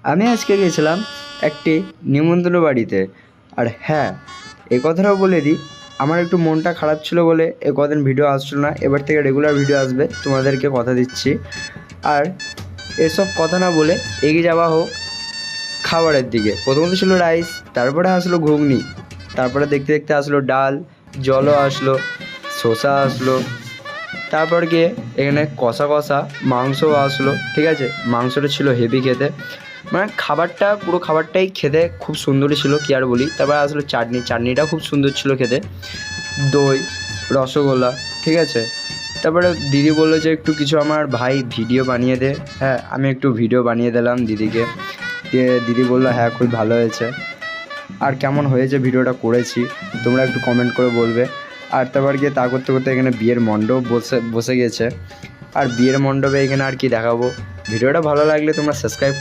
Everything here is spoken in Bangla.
আমি আজকে গেছিলাম একটি নিমন্ত্রণ বাড়িতে। আর হ্যাঁ, এই কথাটাও বলে দিই, আমার একটু মনটা খারাপ ছিল বলে এ কদিন ভিডিও আসছিল না। এবার থেকে রেগুলার ভিডিও আসবে, তোমাদেরকে কথা দিচ্ছি। আর এসব কথা না বলে এগিয়ে যাওয়া হোক খাবারের দিকে। প্রথমত ছিল রাইস, তারপরে আসলো ঘুগনি, তারপরে দেখতে দেখতে আসলো ডাল, জলও আসলো, শসা আসলো, তারপর গিয়ে এখানে কষা কষা মাংসও আসলো। ঠিক আছে, মাংসটা ছিল হেভি খেতে, মানে খাবারটা পুরো খাবারটাই খেতে খুব সুন্দরই ছিল, কি আর বলি। তারপরে আসলো চাটনি, চাটনিটাও খুব সুন্দর ছিল খেতে, দই, রসগোল্লা। ঠিক আছে, তারপরে দিদি বললো যে একটু কিছু আমার ভাই ভিডিও বানিয়ে দে। হ্যাঁ, আমি একটু ভিডিও বানিয়ে দিলাম দিদিকে, দিয়ে দিদি বললো হ্যাঁ খুব ভালো হয়েছে। আর কেমন হয়েছে ভিডিওটা করেছি তোমরা একটু কমেন্ট করে বলবে। আর তারপর গিয়ে তা করতে করতে এখানে বিয়ের মণ্ডপ বসে গেছে। আর বিয়ের মণ্ডপে এখানে আর কি দেখাবো, ভিডিওটা ভালো লাগলে তোমরা সাবস্ক্রাইব